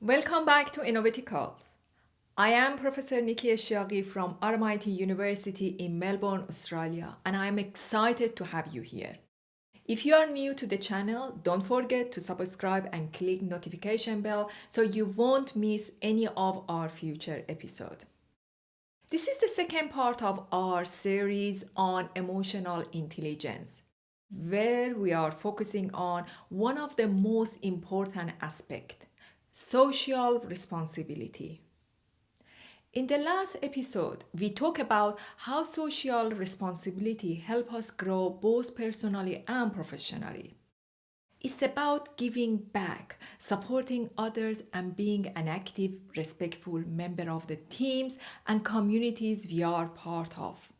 Welcome back to Innovaticalls. I am Professor Nikki Eshiaghi from RMIT University in Melbourne, Australia, and I am excited to have you here. If you are new to the channel, don't forget to subscribe and click notification bell so you won't miss any of our future episodes. This is the second part of our series on emotional intelligence, where we are focusing on one of the most important aspects, social responsibility. In the last episode, we talked about how social responsibility helps us grow both personally and professionally. It's about giving back, supporting others, and being an active, respectful member of the teams and communities we are part of.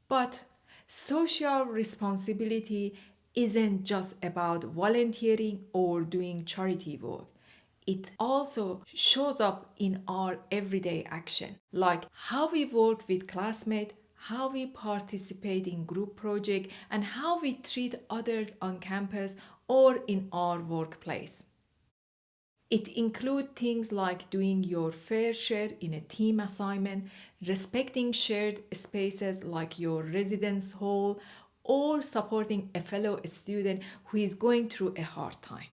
But social responsibility isn't just about volunteering or doing charity work. It also shows up in our everyday action, like how we work with classmates, how we participate in group projects, and how we treat others on campus or in our workplace. It includes things like doing your fair share in a team assignment, respecting shared spaces like your residence hall, or supporting a fellow student who is going through a hard time.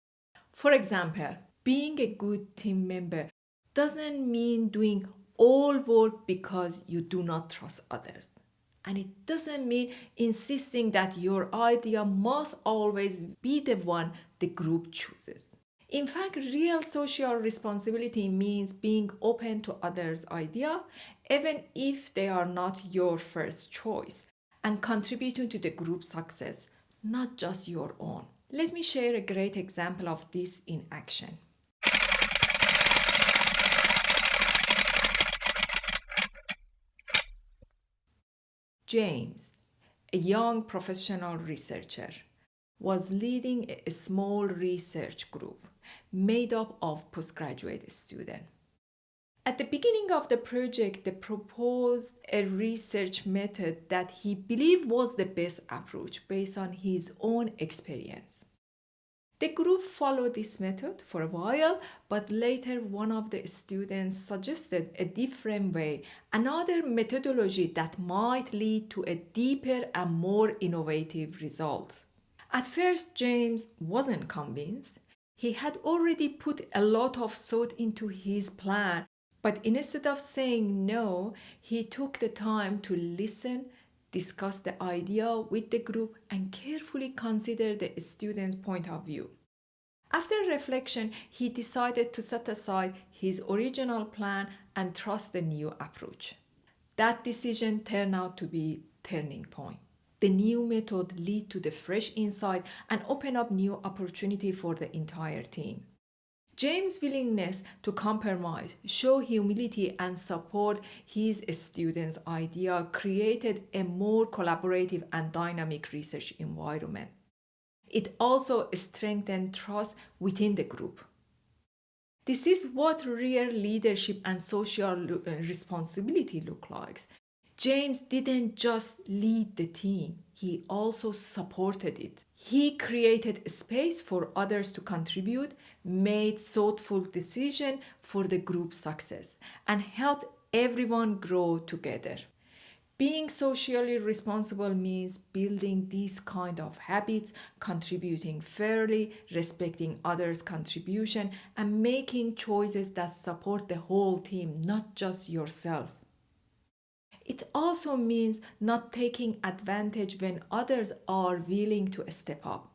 For example, being a good team member doesn't mean doing all work because you do not trust others. And it doesn't mean insisting that your idea must always be the one the group chooses. In fact, real social responsibility means being open to others' idea, even if they are not your first choice, and contributing to the group success, not just your own. Let me share a great example of this in action. James, a young professional researcher, was leading a small research group made up of postgraduate students. At the beginning of the project, they proposed a research method that he believed was the best approach based on his own experience. The group followed this method for a while, but later one of the students suggested a different way, another methodology that might lead to a deeper and more innovative result. At first, James wasn't convinced. He had already put a lot of thought into his plan, but instead of saying no, he took the time to listen, discuss the idea with the group, and carefully consider the student's point of view. After reflection, he decided to set aside his original plan and trust the new approach. That decision turned out to be a turning point. The new method led to the fresh insight and opened up new opportunity for the entire team. James' willingness to compromise, show humility, and support his students' idea created a more collaborative and dynamic research environment. It also strengthened trust within the group. This is what real leadership and social responsibility look like. James didn't just lead the team, he also supported it. He created space for others to contribute, made thoughtful decisions for the group's success, and helped everyone grow together. Being socially responsible means building these kind of habits, contributing fairly, respecting others' contribution, and making choices that support the whole team, not just yourself. It also means not taking advantage when others are willing to step up.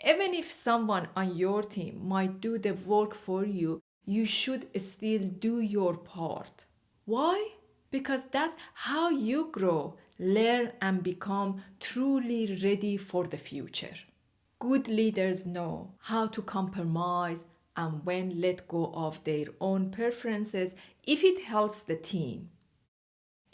Even if someone on your team might do the work for you, you should still do your part. Why? Because that's how you grow, learn, and become truly ready for the future. Good leaders know how to compromise and when let go of their own preferences if it helps the team.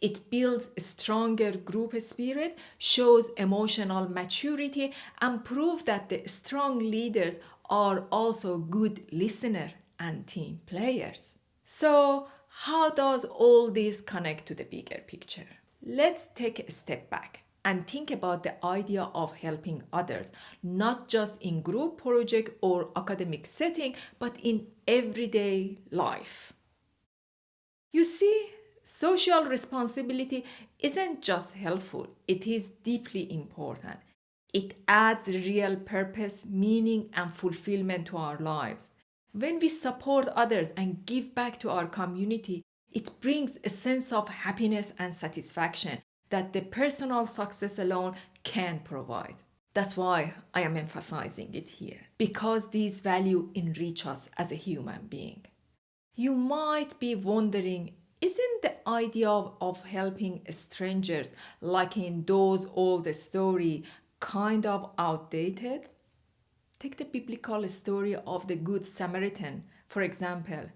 It builds a stronger group spirit, shows emotional maturity, and proves that the strong leaders are also good listeners and team players. So, how does all this connect to the bigger picture? Let's take a step back. and think about the idea of helping others, not just in group project or academic setting, but in everyday life. You see, social responsibility isn't just helpful, it is deeply important. It adds real purpose, meaning, and fulfillment to our lives. When we support others and give back to our community, it brings a sense of happiness and satisfaction that the personal success alone can provide. That's why I am emphasizing it here, because these values enrich us as a human being. You might be wondering, isn't the idea of helping strangers, like in those old story, kind of outdated? Take the biblical story of the Good Samaritan, for example.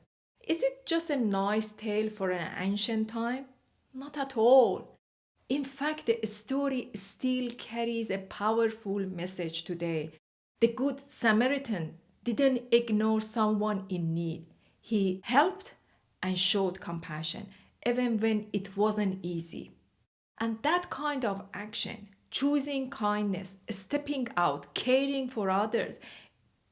Is it just a nice tale for an ancient time? Not at all. In fact, the story still carries a powerful message today. The Good Samaritan didn't ignore someone in need. He helped and showed compassion, even when it wasn't easy. And that kind of action, choosing kindness, stepping out, caring for others,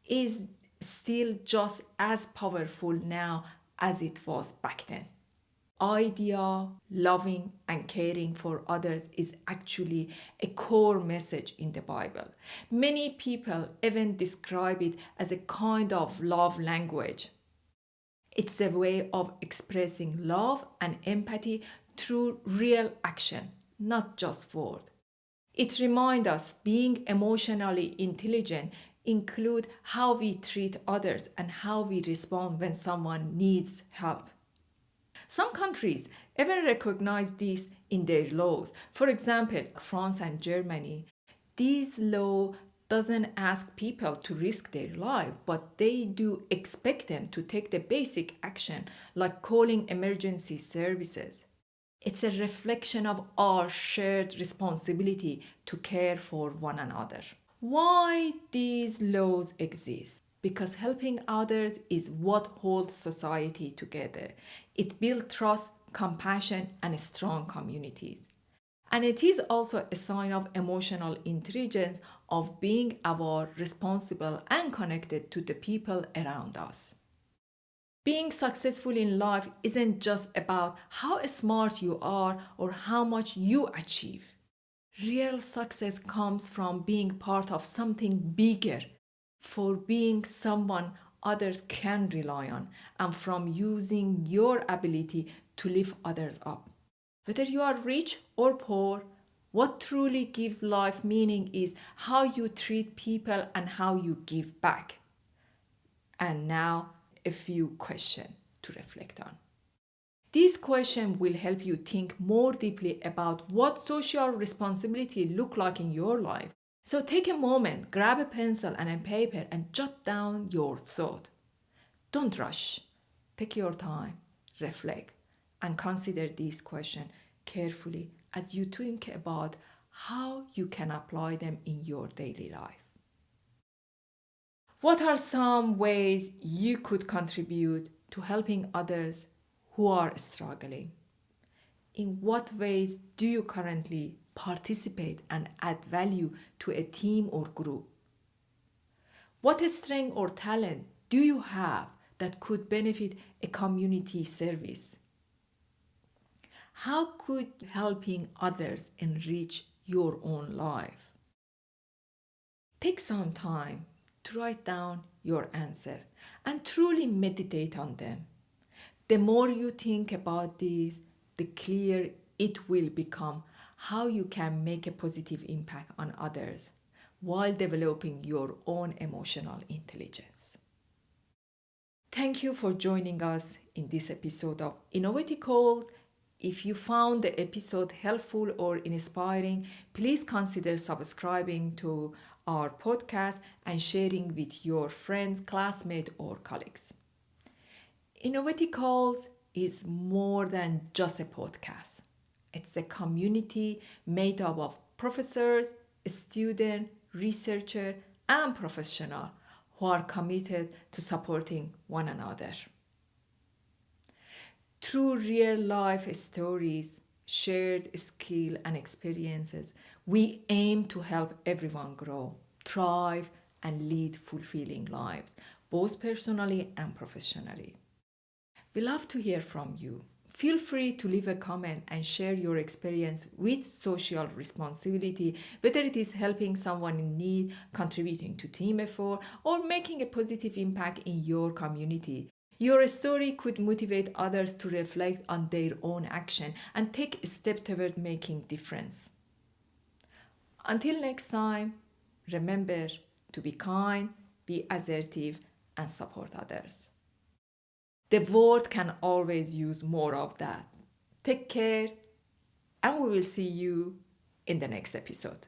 is still just as powerful now as it was back then. Idea, loving and caring for others is actually a core message in the Bible. Many people even describe it as a kind of love language. It's a way of expressing love and empathy through real action, not just word. It reminds us being emotionally intelligent include how we treat others and how we respond when someone needs help. Some countries even recognize this in their laws. For example, France and Germany. This law doesn't ask people to risk their life, but they do expect them to take the basic action like calling emergency services. It's a reflection of our shared responsibility to care for one another. Why these laws exist? Because helping others is what holds society together. It builds trust, compassion, and strong communities. And it is also a sign of emotional intelligence, of being aware, responsible, and connected to the people around us. Being successful in life isn't just about how smart you are or how much you achieve. Real success comes from being part of something bigger, for being someone others can rely on, and from using your ability to lift others up. Whether you are rich or poor, what truly gives life meaning is how you treat people and how you give back. And now, a few questions to reflect on. This question will help you think more deeply about what social responsibility look like in your life. So take a moment, grab a pencil and a paper and jot down your thought. Don't rush. Take your time, reflect, and consider this question carefully as you think about how you can apply them in your daily life. What are some ways you could contribute to helping others who are struggling? In what ways do you currently participate and add value to a team or group? What strength or talent do you have that could benefit a community service? How could helping others enrich your own life? Take some time to write down your answer and truly meditate on them. The more you think about this, the clearer it will become how you can make a positive impact on others while developing your own emotional intelligence. Thank you for joining us in this episode of Innovaticalls. If you found the episode helpful or inspiring, please consider subscribing to our podcast and sharing with your friends, classmates, or colleagues. Innovaticalls is more than just a podcast. It's a community made up of professors, students, researchers, and professionals who are committed to supporting one another. Through real life stories, shared skill and experiences, we aim to help everyone grow, thrive, and lead fulfilling lives, both personally and professionally. We love to hear from you. Feel free to leave a comment and share your experience with social responsibility, whether it is helping someone in need, contributing to team effort, or making a positive impact in your community. Your story could motivate others to reflect on their own action and take a step toward making difference. Until next time, remember to be kind, be assertive, and support others. The world can always use more of that. Take care, and we will see you in the next episode.